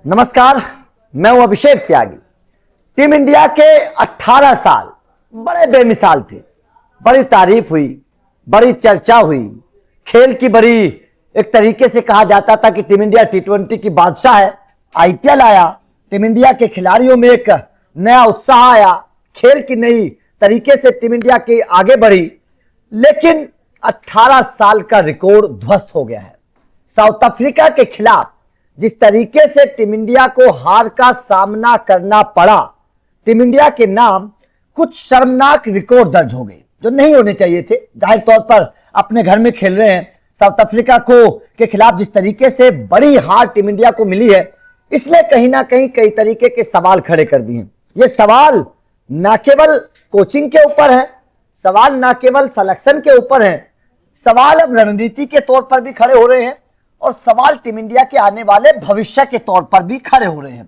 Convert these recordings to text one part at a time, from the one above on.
नमस्कार, मैं हूं अभिषेक त्यागी। टीम इंडिया के 18 साल बड़े बेमिसाल थे। बड़ी तारीफ हुई, बड़ी चर्चा हुई, खेल की बड़ी एक तरीके से कहा जाता था कि टीम इंडिया टी20 की बादशाह है। आईपीएल आया, टीम इंडिया के खिलाड़ियों में एक नया उत्साह आया, खेल की नई तरीके से टीम इंडिया के आगे बढ़ी। लेकिन 18 साल का रिकॉर्ड ध्वस्त हो गया है। साउथ अफ्रीका के खिलाफ जिस तरीके से टीम इंडिया को हार का सामना करना पड़ा, टीम इंडिया के नाम कुछ शर्मनाक रिकॉर्ड दर्ज हो गए जो नहीं होने चाहिए थे। जाहिर तौर पर अपने घर में खेल रहे हैं, साउथ अफ्रीका को के खिलाफ जिस तरीके से बड़ी हार टीम इंडिया को मिली है, इसलिए कहीं ना कहीं कई तरीके के सवाल खड़े कर दिए। ये सवाल ना केवल कोचिंग के ऊपर है, सवाल ना केवल सिलेक्शन के ऊपर है, सवाल अब रणनीति के तौर पर भी खड़े हो रहे हैं और सवाल टीम इंडिया के आने वाले भविष्य के तौर पर भी खड़े हो रहे हैं।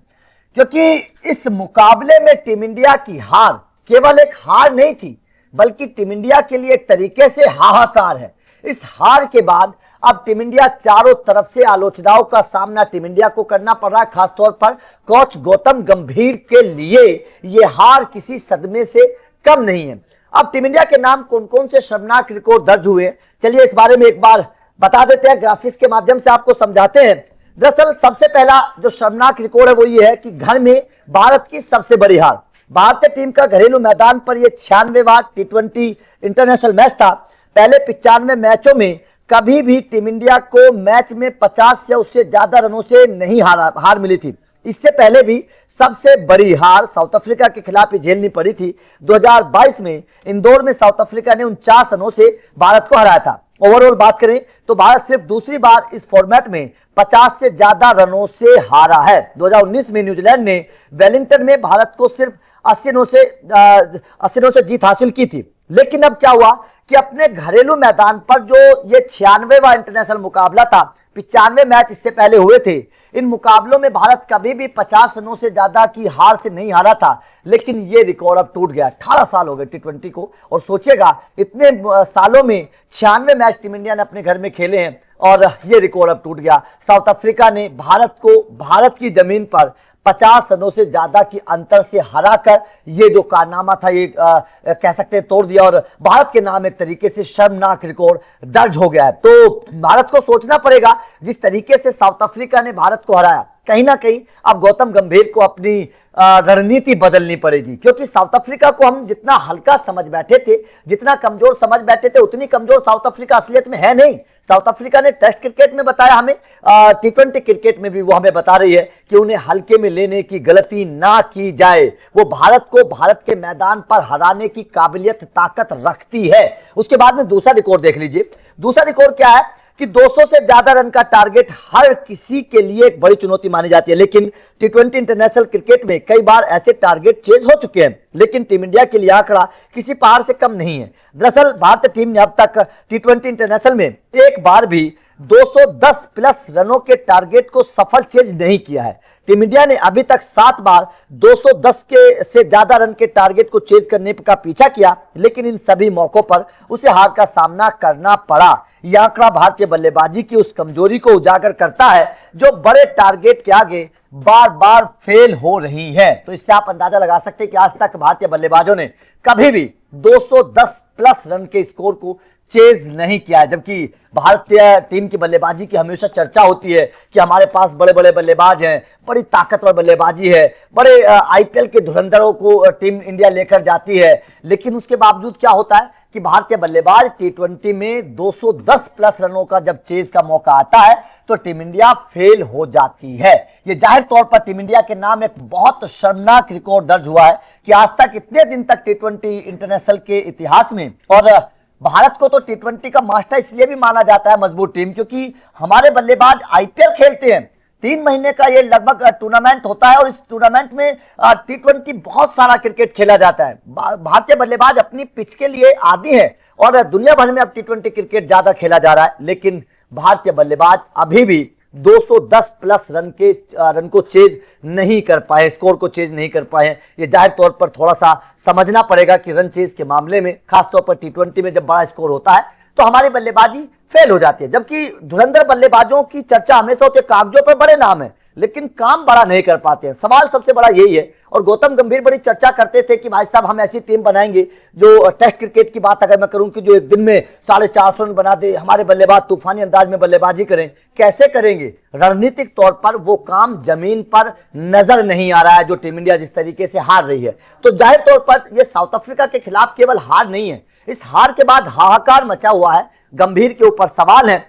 क्योंकि इस मुकाबले में टीम इंडिया की हार केवल एक हार नहीं थी, बल्कि टीम इंडिया के लिए एक तरीके से हाहाकार है। इस हार के बाद अब टीम इंडिया चारों तरफ से आलोचनाओं का सामना टीम इंडिया को करना पड़ रहा है। खासतौर पर कोच गौतम गंभीर के लिए यह हार किसी सदमे से कम नहीं है। अब टीम इंडिया के नाम कौन कौन से शर्मनाक रिकॉर्ड दर्ज हुए, चलिए इस बारे में एक बार बता देते हैं, ग्राफिक्स के माध्यम से आपको समझाते हैं। दरअसल सबसे पहला जो शर्मनाक रिकॉर्ड है वो ये है कि घर में भारत की सबसे बड़ी हार। भारतीय टीम का घरेलू मैदान पर यह 96वां टी20 इंटरनेशनल मैच था। पहले 95 मैचों में कभी भी टीम इंडिया को मैच में 50 से उससे ज्यादा रनों से नहीं हार मिली थी। इससे पहले भी सबसे बड़ी हार साउथ अफ्रीका के खिलाफ झेलनी पड़ी थी। 2022 में इंदौर में साउथ अफ्रीका ने 49 रनों से भारत को हराया था। ओवरऑल बात करें तो भारत सिर्फ दूसरी बार इस फॉर्मेट में 50 से ज्यादा रनों से हारा है। 2019 में न्यूजीलैंड ने वेलिंगटन में भारत को सिर्फ 80 रनों से जीत हासिल की थी। लेकिन अब क्या हुआ कि अपने घरेलू मैदान पर जो ये 96वां इंटरनेशनल मुकाबला था, 95 मैच इससे पहले हुए थे, इन मुकाबलों में भारत कभी भी 50 रनों से ज्यादा की हार से नहीं हारा था। लेकिन ये रिकॉर्ड अब टूट गया। 18 साल हो गए टी20 को, और सोचेगा इतने सालों में 96 मैच टीम इंडिया ने अपने घर में खेले हैं और ये रिकॉर्ड अब टूट गया। साउथ अफ्रीका ने भारत को भारत की जमीन पर 50 रनों से ज्यादा की अंतर से हराकर ये जो कारनामा था ये कह सकते हैं तोड़ दिया, और भारत के नाम एक तरीके से शर्मनाक रिकॉर्ड दर्ज हो गया है। तो भारत को सोचना पड़ेगा, जिस तरीके से साउथ अफ्रीका ने भारत को हराया, कहीं ना कहीं अब गौतम गंभीर को अपनी रणनीति बदलनी पड़ेगी। क्योंकि साउथ अफ्रीका को हम जितना हल्का समझ बैठे थे, जितना कमजोर समझ बैठे थे, उतनी कमजोर साउथ अफ्रीका असलियत में है नहीं। साउथ अफ्रीका ने टेस्ट क्रिकेट में बताया हमें, टी20 क्रिकेट में भी वो हमें बता रही है कि उन्हें हल्के में लेने की गलती ना की जाए। वो भारत को भारत के मैदान पर हराने की काबिलियत ताकत रखती है। उसके बाद में दूसरा रिकॉर्ड देख लीजिए। दूसरा रिकॉर्ड क्या है कि 200 से ज्यादा रन का टारगेट हर किसी के लिए एक बड़ी चुनौती मानी जाती है। लेकिन टी20 इंटरनेशनल क्रिकेट में कई बार ऐसे टारगेट चेज हो चुके हैं, लेकिन टीम इंडिया के लिए आंकड़ा किसी पहाड़ से कम नहीं है। दरअसल भारतीय टीम ने अब तक टी20 इंटरनेशनल में एक बार भी 210 प्लस रनों के टारगेट को सफल चेज नहीं किया है। टीम इंडिया ने अभी तक 7 बार 210 के से ज्यादा रन के टारगेट को चेज करने का पीछा किया, लेकिन इन सभी मौकों पर उसे हार का सामना करना पड़ा। यह आंकड़ा भारतीय बल्लेबाजी की उस कमजोरी को उजागर करता है जो बड़े टारगेट के आगे बार बार फेल हो रही है। तो इससे आप अंदाजा लगा सकते हैं कि आज तक भारतीय बल्लेबाजों ने कभी भी 210 प्लस रन के स्कोर को चेज नहीं किया है। जबकि भारतीय टीम की बल्लेबाजी की हमेशा चर्चा होती है कि हमारे पास बड़े बड़े बल्लेबाज हैं, बड़ी ताकतवर बल्लेबाजी है, बड़े आईपीएल के धुरंधरों को टीम इंडिया लेकर जाती है। लेकिन उसके बावजूद क्या होता है कि भारतीय बल्लेबाज टी20 में 210 प्लस रनों का जब चेज का मौका आता है तो टीम इंडिया फेल हो जाती है। यह जाहिर तौर पर टीम इंडिया के नाम एक बहुत शर्मनाक रिकॉर्ड दर्ज हुआ है कि आज तक इतने दिन तक टी20 इंटरनेशनल के इतिहास में, और भारत को तो टी20 का मास्टर इसलिए भी माना जाता है, मजबूत टीम, क्योंकि हमारे बल्लेबाज आईपीएल खेलते हैं। 3 महीने का ये लगभग टूर्नामेंट होता है और इस टूर्नामेंट में टी20 बहुत सारा क्रिकेट खेला जाता है। भारतीय बल्लेबाज अपनी पिच के लिए आदी हैं और दुनिया भर में अब टी20 क्रिकेट ज्यादा खेला जा रहा है। लेकिन भारतीय बल्लेबाज अभी भी 210 प्लस रन को चेज नहीं कर पाए, स्कोर को चेज नहीं कर पाए। ये जाहिर तौर पर थोड़ा सा समझना पड़ेगा कि रन चेज के मामले में, खासतौर पर टी20 में जब बड़ा स्कोर होता है तो हमारी बल्लेबाजी फेल हो जाती है। जबकि धुरंधर बल्लेबाजों की चर्चा हमेशा होती है, कागजों पर बड़े नाम है, लेकिन काम बड़ा नहीं कर पाते हैं। सवाल सबसे बड़ा यही है। और गौतम गंभीर बड़ी चर्चा करते थे कि भाई साहब हम ऐसी टीम बनाएंगे जो टेस्ट क्रिकेट की बात अगर मैं करूं कि जो एक दिन में 450 रन बना दे, हमारे बल्लेबाज तूफानी अंदाज में बल्लेबाजी करें। कैसे करेंगे? रणनीतिक तौर पर वो काम जमीन पर नजर नहीं आ रहा है, जो टीम इंडिया जिस तरीके से हार रही है। तो जाहिर तौर पर यह साउथ अफ्रीका के खिलाफ केवल हार नहीं है, इस हार के बाद हाहाकार मचा हुआ है। गंभीर के ऊपर सवाल है,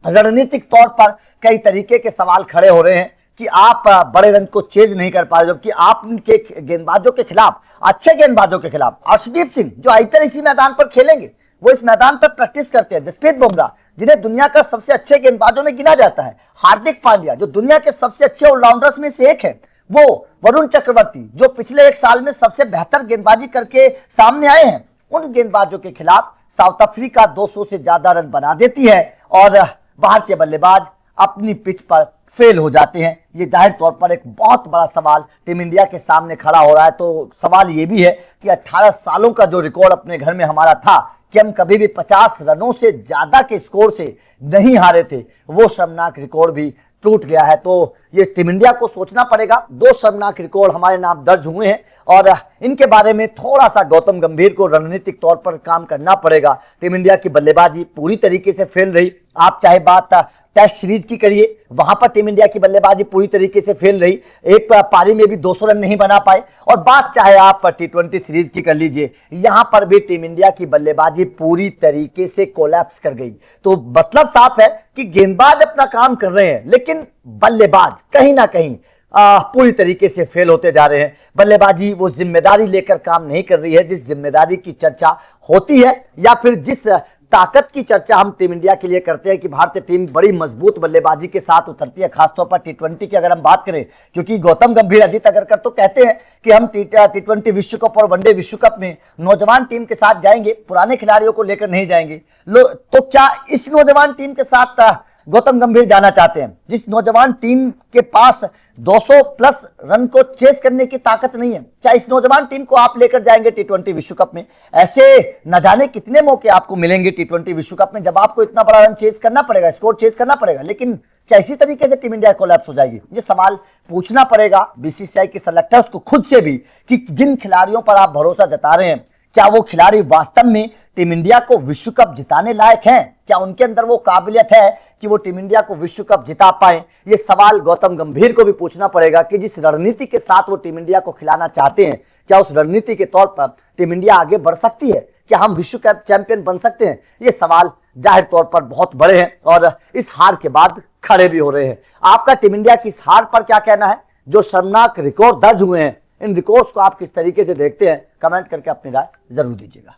रणनीतिक तौर पर कई तरीके के सवाल खड़े हो रहे हैं कि आप बड़े रन को चेज नहीं कर पा रहे, जबकि आप उनके गेंदबाजों के खिलाफ, अच्छे गेंदबाजों के खिलाफ, अर्शदीप सिंह जो आईपीएल इसी मैदान पर खेलेंगे, वो इस मैदान पर प्रैक्टिस करते हैं, जसप्रीत बुमराह जिन्हें दुनिया का सबसे अच्छे गेंदबाजों में गिना जाता है, हार्दिक पांड्या जो दुनिया के सबसे अच्छे ऑलराउंडर्स में से एक है, वो वरुण चक्रवर्ती जो पिछले एक साल में सबसे बेहतर गेंदबाजी करके सामने आए हैं, उन गेंदबाजों के खिलाफ साउथ अफ्रीका 200 से ज्यादा रन बना देती है और भारतीय बल्लेबाज अपनी पिच पर फेल हो जाते हैं। ये जाहिर तौर पर एक बहुत बड़ा सवाल टीम इंडिया के सामने खड़ा हो रहा है। तो सवाल ये भी है कि 18 सालों का जो रिकॉर्ड अपने घर में हमारा था कि हम कभी भी 50 रनों से ज्यादा के स्कोर से नहीं हारे थे, वो शर्मनाक रिकॉर्ड भी टूट गया है। तो ये टीम इंडिया को सोचना पड़ेगा। 2 शर्मनाक रिकॉर्ड हमारे नाम दर्ज हुए हैं और इनके बारे में थोड़ा सा गौतम गंभीर को रणनीतिक तौर पर काम करना पड़ेगा। टीम इंडिया की बल्लेबाजी पूरी तरीके से फेल रही। आप चाहे बात टेस्ट सीरीज की करिए, वहां पर टीम इंडिया की बल्लेबाजी पूरी तरीके से फेल रही, एक पारी में भी 200 रन नहीं बना पाए। और बात चाहे आप टी20 सीरीज की कर लीजिए, यहां पर भी टीम इंडिया की बल्लेबाजी पूरी तरीके से कोलैप्स कर गई। तो मतलब साफ है कि गेंदबाज अपना काम कर रहे हैं, लेकिन बल्लेबाज कहीं ना कहीं पूरी तरीके से फेल होते जा रहे हैं। बल्लेबाजी वो जिम्मेदारी लेकर काम नहीं कर रही है जिस जिम्मेदारी की चर्चा होती है, या फिर जिस ताकत की चर्चा हम टीम इंडिया के लिए करते हैं कि भारतीय टीम बड़ी मजबूत बल्लेबाजी के साथ उतरती है, खासतौर पर टी20 की अगर हम बात करें। क्योंकि गौतम गंभीर, अजीत अगरकर तो कहते हैं कि हम टी20 विश्व कप और वनडे विश्व कप में नौजवान टीम के साथ जाएंगे, पुराने खिलाड़ियों को लेकर नहीं जाएंगे। तो क्या इस नौजवान टीम के साथ गौतम गंभीर जाना चाहते हैं, जिस नौजवान टीम के पास 200 प्लस रन को चेस करने की ताकत नहीं है? क्या इस नौजवान टीम को आप लेकर जाएंगे टी20 विश्व कप में? ऐसे न जाने कितने मौके आपको मिलेंगे टी20 विश्व कप में, जब आपको इतना बड़ा रन चेस करना पड़ेगा, स्कोर चेस करना पड़ेगा। लेकिन क्या इसी तरीके से टीम इंडिया कोलैप्स हो जाएगी? ये सवाल पूछना पड़ेगा बीसीसीआई के सेलेक्टर्स को खुद से भी कि जिन खिलाड़ियों पर आप भरोसा जता रहे हैं, क्या वो खिलाड़ी वास्तव में टीम इंडिया को विश्व कप जिताने लायक हैं? क्या उनके अंदर वो काबिलियत है कि वो टीम इंडिया को विश्व कप जिता पाए? ये सवाल गौतम गंभीर को भी पूछना पड़ेगा कि जिस रणनीति के साथ वो टीम इंडिया को खिलाना चाहते हैं, क्या उस रणनीति के तौर पर टीम इंडिया आगे बढ़ सकती है? क्या हम विश्व कप चैंपियन बन सकते हैं? ये सवाल जाहिर तौर पर बहुत बड़े हैं और इस हार के बाद खड़े भी हो रहे हैं। आपका टीम इंडिया की इस हार पर क्या कहना है? जो शर्मनाक रिकॉर्ड दर्ज हुए हैं, इन रिकॉर्ड्स को आप किस तरीके से देखते हैं? कमेंट करके अपनी राय जरूर दीजिएगा।